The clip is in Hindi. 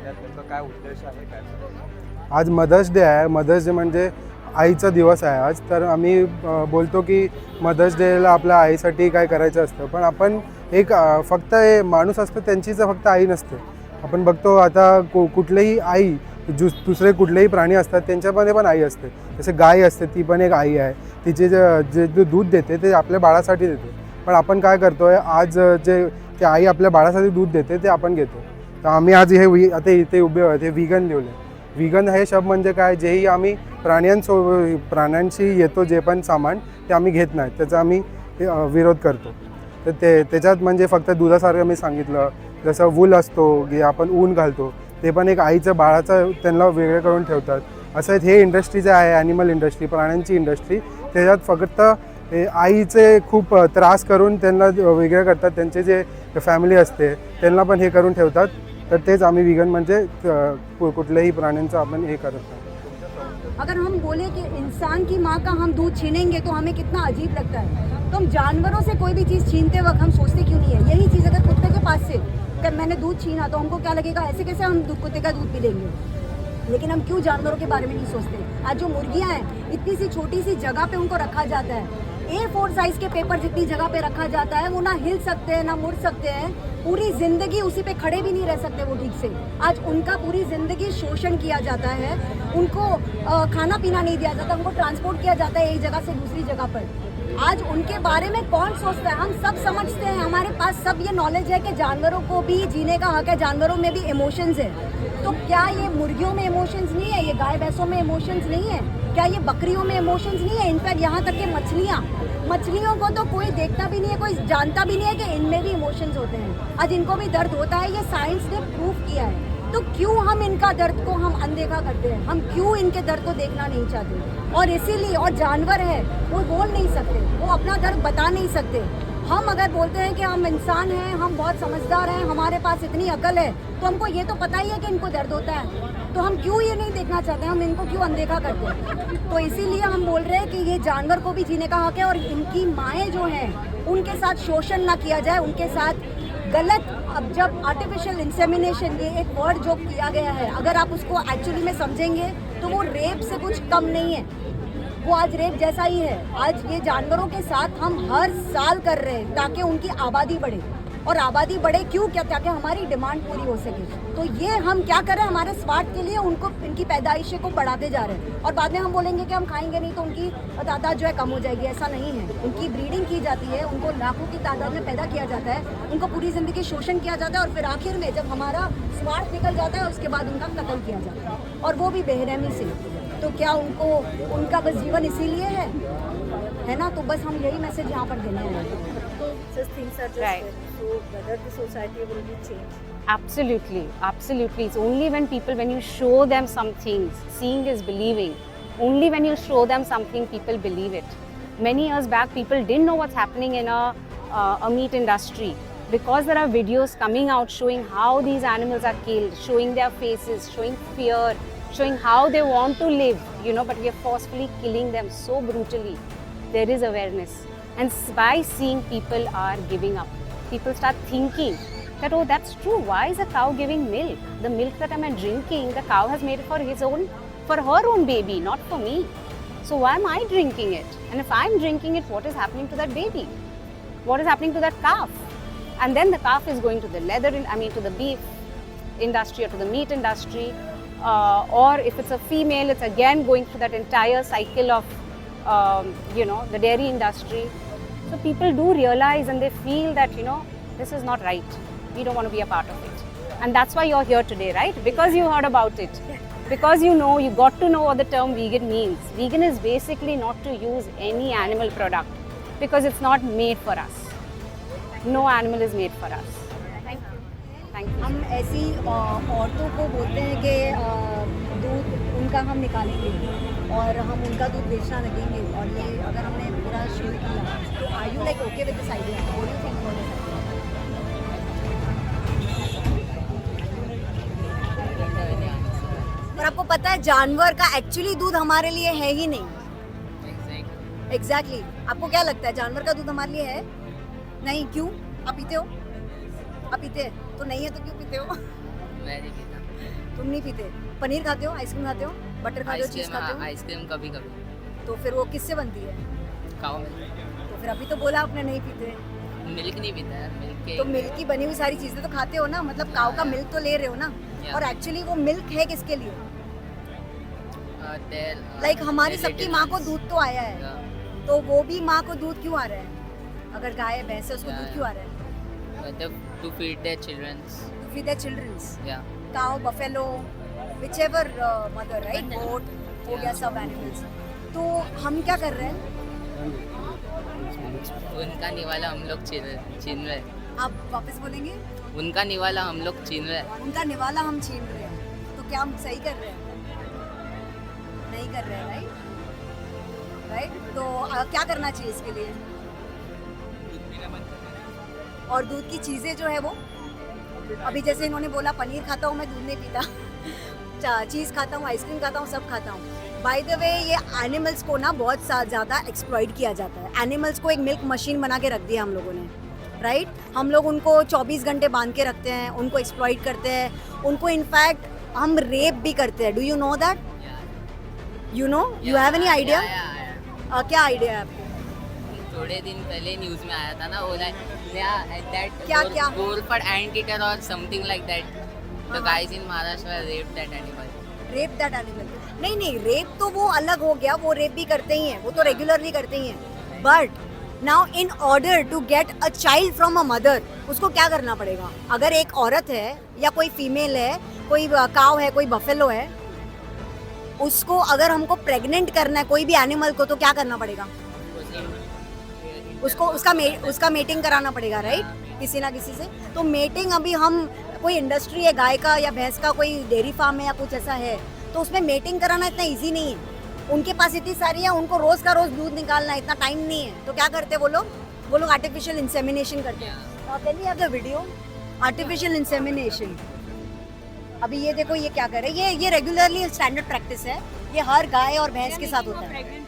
महिन्यात नेमका काय उद्देश आहे काय? आज मदर्स डे आहे. मदर्स डे म्हणजे आईचा दिवस आहे आज. तर आम्ही बोलतो की मदर्स डेला आपल्या आईसाठी काय करायचं असतं. पण आपण एक फक्त हे माणूस असतं त्यांचीच फक्त आई नसते. आपण बघतो आता कुठलीही आई दुसरे कुठलेही प्राणी असतात त्यांच्यामध्ये पण आई असते. जसे गाय असते ती पण एक आई आहे. तिचे जे दूध देते ते आपल्या बाळासाठी देते. पण आपण काय करतो आहे आज जे आई आपल्या बाळासाठी दूध देते ते आपण घेतो. तर आम्ही आज हे आता इथे उभे आहोत हे व्हीगन लिहिलं आहे. व्हीगन हे शब्द म्हणजे काय, जेही आम्ही प्राण्यांशी येतो जे पण सामान ते आम्ही घेत नाही, त्याचा आम्ही विरोध करतो. तर त्याच्यात म्हणजे फक्त दुधासारखं मी सांगितलं, जसं वूल असतो की आपण ऊन घालतो ते पण एक आईचं बाळाचं त्यांना वेगळं करून ठेवतात. असं हे इंडस्ट्री जे आहे ॲनिमल इंडस्ट्री, प्राण्यांची इंडस्ट्री, त्याच्यात फक्त आईचे खूप त्रास करून त्यांना वेगळं करतात. त्यांचे जे फॅमिली असते त्यांना पण हे करून ठेवतात. तर तेच आम्ही व्हीगन म्हणजे कुठल्याही प्राण्यांचं आपण हे करत नाही. अगर हम बोले कि इंसान की माँ का हम दूध छीनेंगे तो हमें कितना अजीब लगता है। तो हम जानवरों से कोई भी चीज़ छीनते वक्त हम सोचते क्यों नहीं है। यही चीज़ अगर कुत्ते के पास से अगर मैंने दूध छीना तो हमको क्या लगेगा, ऐसे कैसे हम कुत्ते का दूध पी लेंगे। लेकिन हम क्यों जानवरों के बारे में नहीं सोचते। आज जो मुर्गियाँ हैं इतनी सी छोटी सी जगह पे उनको रखा जाता है, A4 साइज के पेपर जितनी जगह पे रखा जाता है, वो ना हिल सकते हैं ना मुड़ सकते हैं, पूरी जिंदगी उसी पे खड़े भी नहीं रह सकते वो ठीक से। आज उनका पूरी जिंदगी शोषण किया जाता है, उनको खाना पीना नहीं दिया जाता, उनको ट्रांसपोर्ट किया जाता है एक जगह से दूसरी जगह पर। आज उनके बारे में कौन सोचता है। हम सब समझते हैं, हमारे पास सब ये नॉलेज है कि जानवरों को भी जीने का हक है, जानवरों में भी इमोशंस है। तो क्या ये मुर्गियों में इमोशंस नहीं है, ये गाय भैंसों में इमोशंस नहीं है, क्या ये बकरियों में इमोशंस नहीं है। इनफैक्ट यहाँ तक कि मछलियों को तो कोई देखता भी नहीं है, कोई जानता भी नहीं है कि इनमें भी इमोशंस होते हैं। आज इनको भी दर्द होता है, ये साइंस ने प्रूव किया है। तो क्यों हम इनका दर्द को हम अनदेखा करते हैं, हम क्यों इनके दर्द को देखना नहीं चाहते। और इसीलिए, और जानवर है वो बोल नहीं सकते, वो अपना दर्द बता नहीं सकते। हम अगर बोलते हैं कि हम इंसान हैं, हम बहुत समझदार हैं, हमारे पास इतनी अकल है, तो हमको ये तो पता ही है कि इनको दर्द होता है, तो हम क्यों ये नहीं देखना चाहते, हम इनको क्यों अनदेखा करते हैं। तो इसीलिए हम बोल रहे हैं कि ये जानवर को भी जीने का हक है और इनकी माएँ जो हैं उनके साथ शोषण ना किया जाए, उनके साथ गलत। अब जब आर्टिफिशियल इंसेमिनेशन, ये एक वर्ड जो किया गया है, अगर आप उसको एक्चुअली में समझेंगे तो वो रेप से कुछ कम नहीं है, वो आज रेप जैसा ही है। आज ये जानवरों के साथ हम हर साल कर रहे हैं ताकि उनकी आबादी बढ़े, और आबादी बढ़े क्यों, क्या, ताकि हमारी डिमांड पूरी हो सके। तो ये हम क्या कर रहे हैं, हमारे स्वार्थ के लिए उनको, इनकी पैदाइश को बढ़ाते जा रहे हैं, और बाद में हम बोलेंगे कि हम खाएंगे नहीं तो उनकी तादाद जो है कम हो जाएगी। ऐसा नहीं है, उनकी ब्रीडिंग की जाती है, उनको लाखों की तादाद में पैदा किया जाता है, उनको पूरी ज़िंदगी शोषण किया जाता है, और फिर आखिर में जब हमारा स्वार्थ निकल जाता है उसके बाद उनका कत्ल किया जाता है, और वो भी बेरहमी से। तो क्या उनको, उनका बस जीवन इसीलिए है ना। तो बस हम यही मैसेज यहाँ पर देने हैं। Just things are just Right. there. So whether the society will be changed. Absolutely, absolutely. It's only when you show them some things, seeing is believing. Only when you show them something, people believe it. Many years back, people didn't know what's happening in a meat industry, because there are videos coming out showing how these animals are killed, showing their faces, showing fear, showing how they want to live, but we are forcefully killing them so brutally. There is awareness. And by seeing, people are giving up. People start thinking that, oh, that's true. Why is a cow giving milk? The milk that I'm drinking, the cow has made it for her own baby, not for me. So why am I drinking it? And if I'm drinking it, what is happening to that baby? What is happening to that calf? And then the calf is going to the beef industry or to the meat industry. Or if it's a female, it's again going through that entire cycle of, the dairy industry. So people do realize and they feel that, this is not right. We don't want to be a part of it. And that's why you're here today, right? Because you heard about it. Because you got to know what the term vegan means. Vegan is basically not to use any animal product, because it's not made for us. No animal is made for us. Thank you. हम ऐसी औरतों को बोलते हैं कि दूध उनका हम निकालेंगे और हम उनका दूध बेचना लगेंगे, और ये अगर हमने पूरा शुरू किया तो are you like okay with this idea? What do you think about it? पर आपको पता है जानवर का एक्चुअली दूध हमारे लिए है ही नहीं। एग्जैक्टली। आपको क्या लगता है जानवर का दूध हमारे लिए है नहीं? क्यों? आप पीते हो? आप पीते हैं तो नहीं है तो क्यों पीते हो? मैं नहीं पीता। तुम नहीं पीते? पनीर खाते हो, आइसक्रीम खाते हो, बटर खाते हो, चीज खाते हो? आइसक्रीम कभी कभी तो फिर वो किससे बनती है? काओ मिल्क तो फिर अभी तो बोला आपने नहीं पीते। नहीं पीता यार, मिल्क के तो मिल्क की बनी हुई सारी चीजें तो खाते हो ना, मतलब काव का मिल्क तो ले रहे हो ना। Yeah. और एक्चुअली वो मिल्क है किसके लिए? their, लाइक हमारी their सबकी little माँ को ones. दूध तो आया है, Yeah. तो वो भी माँ को दूध क्यों आ रहा है? अगर गाय है, भैंस है, उसको Yeah, दूध yeah. क्यों आ रहा है? मतलब to feed their children's. To feed their children's. Yeah. काव, बफेलो, whichever mother, right? गोट हो गया, सब एनिमल्स। तो हम क्या कर रहे हैं? उनका निवाला हम लोग छीन रहे हैं। आप वापस बोलेंगे? उनका निवाला हम लोग छीन रहे हैं। उनका निवाला हम छीन रहे हैं, तो क्या हम सही कर रहे हैं? नहीं कर रहे हैं, राइट? राइट? तो क्या करना चाहिए इसके लिए? और दूध की चीज़ें जो है वो, अभी जैसे इन्होंने बोला पनीर खाता हूँ मैं, दूध नहीं पीता, चीज़ खाता हूँ, आइसक्रीम खाता हूँ, सब खाता हूँ। बाय द वे ये एनिमल्स को ना बहुत ज़्यादा एक्सप्लॉइट किया जाता है। एनिमल्स को एक मिल्क मशीन बना के रख दिया हम लोगों ने, राइट? हम लोग उनको 24 घंटे बांध के रखते हैं, उनको एक्सप्लॉइट करते हैं, उनको इनफैक्ट हम रेप भी करते हैं। Do you know that? You know, you have any idea? क्या आइडिया है आपको? थोड़े दिन पहले न्यूज में आया था ना, वो क्या? गोरफड एंटीटर और something like that, the guys in Maharashtra rape that animal. Rape that animal? नहीं, रेप तो वो अलग हो गया, वो रेप भी करते ही हैं, वो तो रेगुलरली करते ही हैं। But now in order to get a child from a mother, उसको क्या करना पड़ेगा? अगर एक औरत है या कोई फीमेल है, कोई काव है, कोई बफेलो है, उसको अगर हमको प्रेग्नेंट करना है कोई भी एनिमल को, तो क्या करना पड़ेगा? उसको उसका मेटिंग कराना पड़ेगा, राइट? किसी ना किसी से। तो मेटिंग अभी हम, कोई इंडस्ट्री है गाय का या भैंस का, कोई डेयरी फार्म है या कुछ ऐसा है, तो उसमें मेटिंग कराना इतना इजी नहीं है। उनके पास इतनी सारी है, उनको रोज का रोज दूध निकालना इतना टाइम नहीं है। तो क्या करते हैं वो लोग आर्टिफिशियल इंसेमिनेशन करते हैं। Can we have the video? Artificial insemination. अभी ये देखो, ये क्या कर रहे हैं, ये रेगुलरली स्टैंडर्ड प्रैक्टिस है, ये हर गाय और भैंस के साथ होता है।